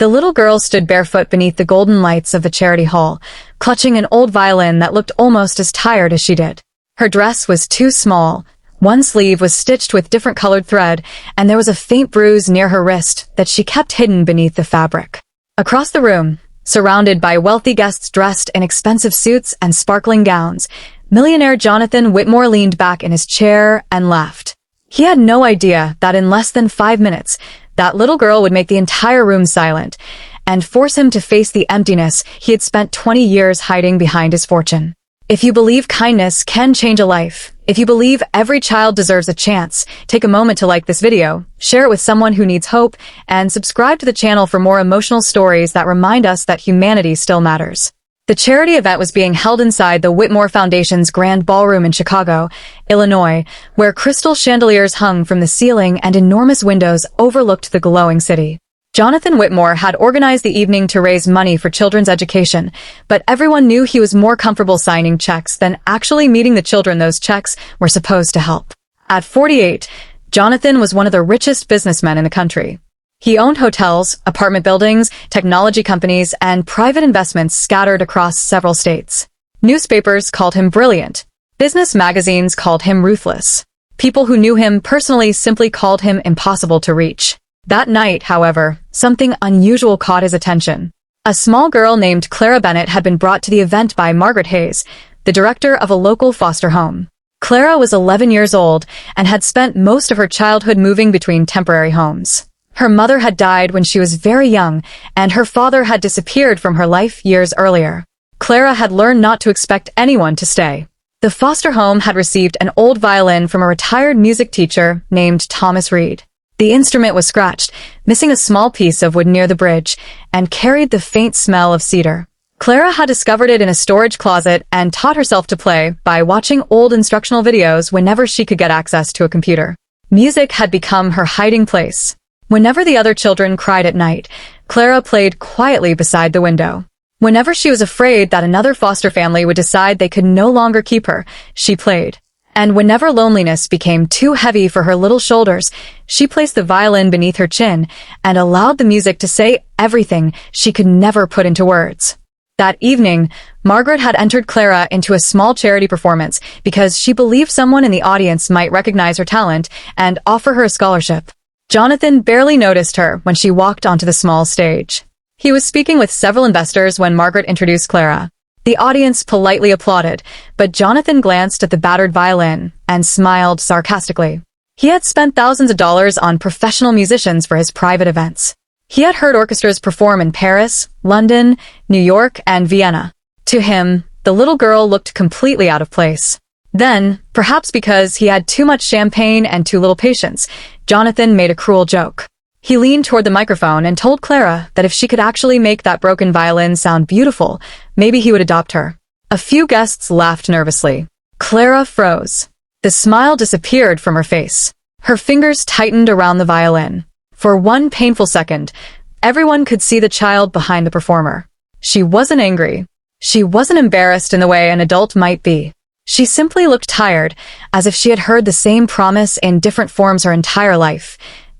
The little girl stood barefoot beneath the golden lights of the charity hall, clutching an old violin that looked almost as tired as she did. Her dress was too small. One sleeve was stitched with different colored thread, and there was a faint bruise near her wrist that she kept hidden beneath the fabric. Across the room, surrounded by wealthy guests dressed in expensive suits and sparkling gowns, millionaire Jonathan Whitmore leaned back in his chair and laughed. He had no idea that in less than 5 minutes, that little girl would make the entire room silent and force him to face the emptiness he had spent 20 years hiding behind his fortune. If you believe kindness can change a life, if you believe every child deserves a chance, take a moment to like this video, share it with someone who needs hope, and subscribe to the channel for more emotional stories that remind us that humanity still matters. The charity event was being held inside the Whitmore Foundation's Grand Ballroom in Chicago, Illinois, where crystal chandeliers hung from the ceiling and enormous windows overlooked the glowing city. Jonathan Whitmore had organized the evening to raise money for children's education, but everyone knew he was more comfortable signing checks than actually meeting the children those checks were supposed to help. At 48, Jonathan was one of the richest businessmen in the country. He owned hotels, apartment buildings, technology companies, and private investments scattered across several states. Newspapers called him brilliant. Business magazines called him ruthless. People who knew him personally simply called him impossible to reach. That night, however, something unusual caught his attention. A small girl named Clara Bennett had been brought to the event by Margaret Hayes, the director of a local foster home. Clara was 11 years old and had spent most of her childhood moving between temporary homes. Her mother had died when she was very young, and her father had disappeared from her life years earlier. Clara had learned not to expect anyone to stay. The foster home had received an old violin from a retired music teacher named Thomas Reed. The instrument was scratched, missing a small piece of wood near the bridge, and carried the faint smell of cedar. Clara had discovered it in a storage closet and taught herself to play by watching old instructional videos whenever she could get access to a computer. Music had become her hiding place. Whenever the other children cried at night, Clara played quietly beside the window. Whenever she was afraid that another foster family would decide they could no longer keep her, she played. And whenever loneliness became too heavy for her little shoulders, she placed the violin beneath her chin and allowed the music to say everything she could never put into words. That evening, Margaret had entered Clara into a small charity performance because she believed someone in the audience might recognize her talent and offer her a scholarship. Jonathan barely noticed her when she walked onto the small stage. He was speaking with several investors when Margaret introduced Clara. The audience politely applauded, but Jonathan glanced at the battered violin and smiled sarcastically. He had spent thousands of dollars on professional musicians for his private events. He had heard orchestras perform in Paris, London, New York, and Vienna. To him, the little girl looked completely out of place. Then, perhaps because he had too much champagne and too little patience, Jonathan made a cruel joke. He leaned toward the microphone and told Clara that if she could actually make that broken violin sound beautiful, maybe he would adopt her. A few guests laughed nervously. Clara froze. The smile disappeared from her face. Her fingers tightened around the violin. For one painful second, everyone could see the child behind the performer. She wasn't angry. She wasn't embarrassed in the way an adult might be. She simply looked tired, as if she had heard the same promise in different forms her entire life.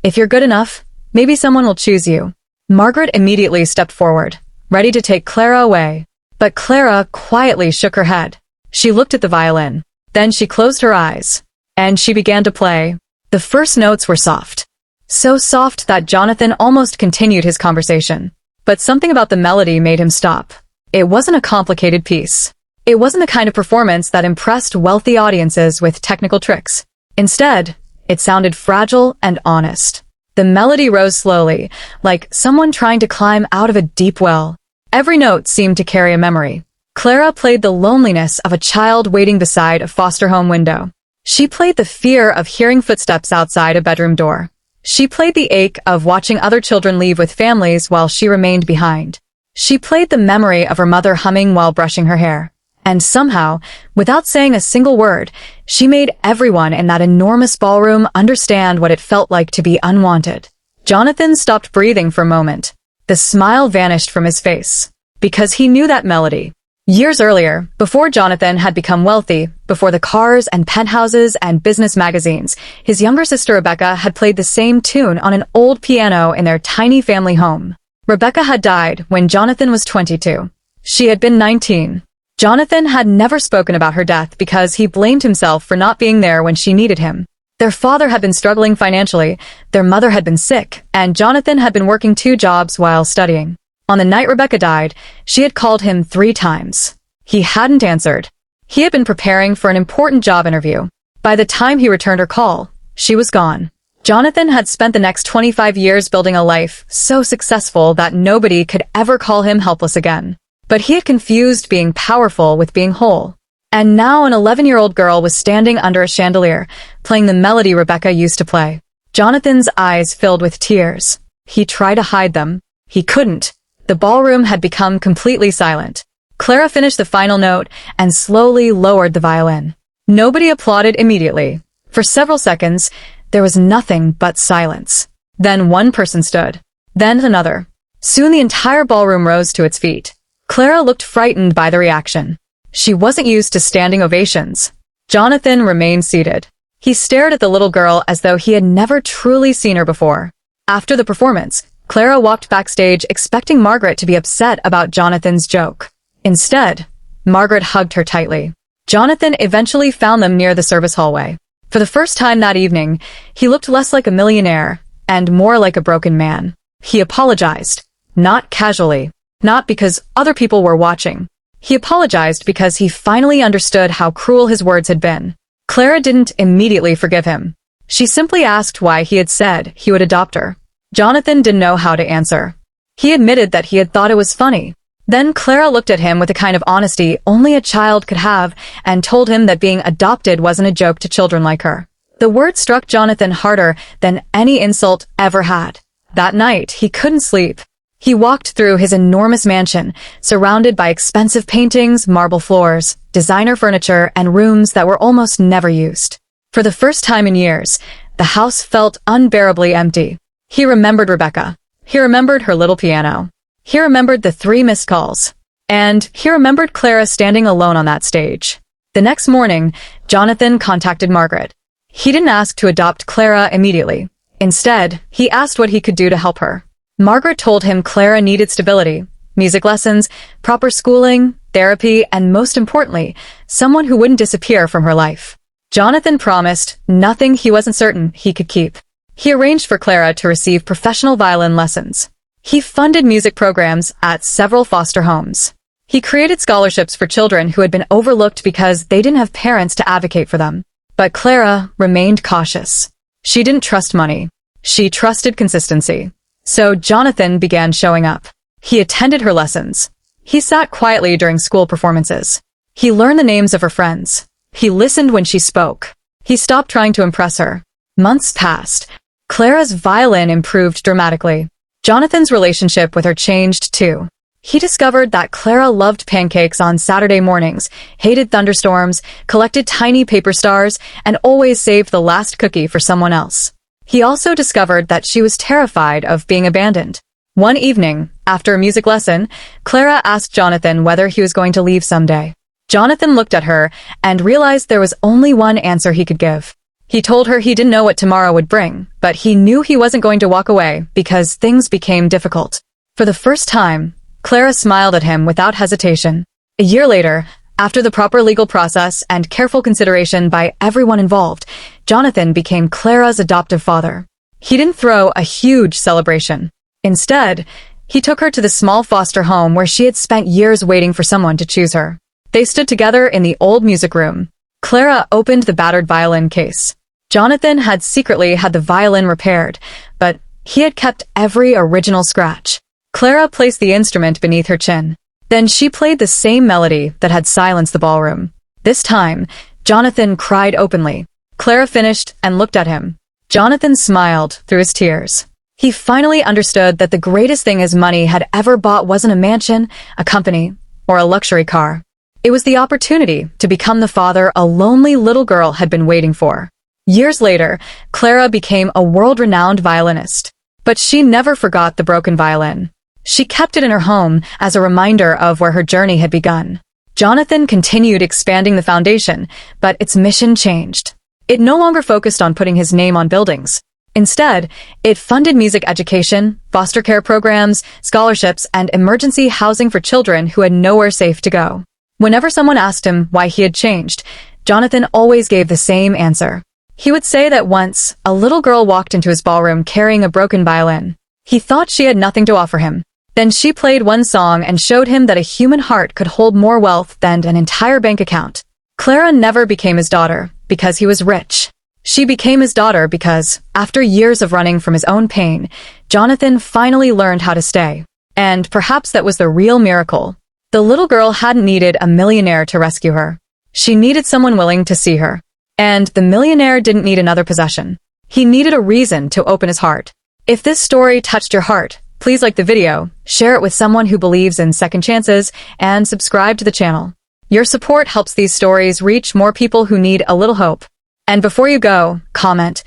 If you're good enough, maybe someone will choose you. Margaret immediately stepped forward, ready to take Clara away. But Clara quietly shook her head. She looked at the violin. Then she closed her eyes. And she began to play. The first notes were soft. So soft that Jonathan almost continued his conversation. But something about the melody made him stop. It wasn't a complicated piece. It wasn't the kind of performance that impressed wealthy audiences with technical tricks. Instead, it sounded fragile and honest. The melody rose slowly, like someone trying to climb out of a deep well. Every note seemed to carry a memory. Clara played the loneliness of a child waiting beside a foster home window. She played the fear of hearing footsteps outside a bedroom door. She played the ache of watching other children leave with families while she remained behind. She played the memory of her mother humming while brushing her hair. And somehow, without saying a single word, she made everyone in that enormous ballroom understand what it felt like to be unwanted. Jonathan stopped breathing for a moment. The smile vanished from his face. Because he knew that melody. Years earlier, before Jonathan had become wealthy, before the cars and penthouses and business magazines, his younger sister Rebecca had played the same tune on an old piano in their tiny family home. Rebecca had died when Jonathan was 22. She had been 19. Jonathan had never spoken about her death because he blamed himself for not being there when she needed him. Their father had been struggling financially, their mother had been sick, and Jonathan had been working 2 jobs while studying. On the night Rebecca died, she had called him 3 times. He hadn't answered. He had been preparing for an important job interview. By the time he returned her call, she was gone. Jonathan had spent the next 25 years building a life so successful that nobody could ever call him helpless again. But he had confused being powerful with being whole. And now an 11-year-old girl was standing under a chandelier, playing the melody Rebecca used to play. Jonathan's eyes filled with tears. He tried to hide them. He couldn't. The ballroom had become completely silent. Clara finished the final note and slowly lowered the violin. Nobody applauded immediately. For several seconds, there was nothing but silence. Then one person stood. Then another. Soon the entire ballroom rose to its feet. Clara looked frightened by the reaction. She wasn't used to standing ovations. Jonathan remained seated. He stared at the little girl as though he had never truly seen her before. After the performance, Clara walked backstage expecting Margaret to be upset about Jonathan's joke. Instead, Margaret hugged her tightly. Jonathan eventually found them near the service hallway. For the first time that evening, he looked less like a millionaire and more like a broken man. He apologized, not casually. Not because other people were watching. He apologized because he finally understood how cruel his words had been. Clara didn't immediately forgive him. She simply asked why he had said he would adopt her. Jonathan didn't know how to answer. He admitted that he had thought it was funny. Then Clara looked at him with a kind of honesty only a child could have and told him that being adopted wasn't a joke to children like her. The word struck Jonathan harder than any insult ever had. That night, he couldn't sleep. He walked through his enormous mansion, surrounded by expensive paintings, marble floors, designer furniture, and rooms that were almost never used. For the first time in years, the house felt unbearably empty. He remembered Rebecca. He remembered her little piano. He remembered the 3 missed calls. And he remembered Clara standing alone on that stage. The next morning, Jonathan contacted Margaret. He didn't ask to adopt Clara immediately. Instead, he asked what he could do to help her. Margaret told him Clara needed stability, music lessons, proper schooling, therapy, and most importantly, someone who wouldn't disappear from her life. Jonathan promised nothing he wasn't certain he could keep. He arranged for Clara to receive professional violin lessons. He funded music programs at several foster homes. He created scholarships for children who had been overlooked because they didn't have parents to advocate for them. But Clara remained cautious. She didn't trust money. She trusted consistency. So Jonathan began showing up. He attended her lessons. He sat quietly during school performances. He learned the names of her friends. He listened when she spoke. He stopped trying to impress her. Months passed. Clara's violin improved dramatically. Jonathan's relationship with her changed too. He discovered that Clara loved pancakes on Saturday mornings, hated thunderstorms, collected tiny paper stars, and always saved the last cookie for someone else. He also discovered that she was terrified of being abandoned. One evening, after a music lesson, Clara asked Jonathan whether he was going to leave someday. Jonathan looked at her and realized there was only one answer he could give. He told her he didn't know what tomorrow would bring, but he knew he wasn't going to walk away because things became difficult. For the first time, Clara smiled at him without hesitation. A year later, after the proper legal process and careful consideration by everyone involved, Jonathan became Clara's adoptive father. He didn't throw a huge celebration. Instead, he took her to the small foster home where she had spent years waiting for someone to choose her. They stood together in the old music room. Clara opened the battered violin case. Jonathan had secretly had the violin repaired, but he had kept every original scratch. Clara placed the instrument beneath her chin. Then she played the same melody that had silenced the ballroom. This time, Jonathan cried openly. Clara finished and looked at him. Jonathan smiled through his tears. He finally understood that the greatest thing his money had ever bought wasn't a mansion, a company, or a luxury car. It was the opportunity to become the father a lonely little girl had been waiting for. Years later, Clara became a world-renowned violinist. But she never forgot the broken violin. She kept it in her home as a reminder of where her journey had begun. Jonathan continued expanding the foundation, but its mission changed. It no longer focused on putting his name on buildings. Instead, it funded music education, foster care programs, scholarships, and emergency housing for children who had nowhere safe to go. Whenever someone asked him why he had changed, Jonathan always gave the same answer. He would say that once, a little girl walked into his ballroom carrying a broken violin. He thought she had nothing to offer him. Then she played one song and showed him that a human heart could hold more wealth than an entire bank account. Clara never became his daughter because he was rich. She became his daughter because, after years of running from his own pain, Jonathan finally learned how to stay. And perhaps that was the real miracle. The little girl hadn't needed a millionaire to rescue her. She needed someone willing to see her. And the millionaire didn't need another possession. He needed a reason to open his heart. If this story touched your heart, please like the video, share it with someone who believes in second chances, and subscribe to the channel. Your support helps these stories reach more people who need a little hope. And before you go, comment,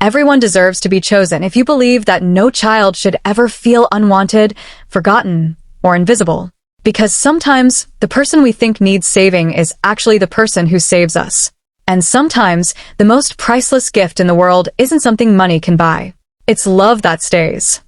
"Everyone deserves to be chosen," if you believe that no child should ever feel unwanted, forgotten, or invisible. Because sometimes the person we think needs saving is actually the person who saves us. And sometimes the most priceless gift in the world isn't something money can buy. It's love that stays.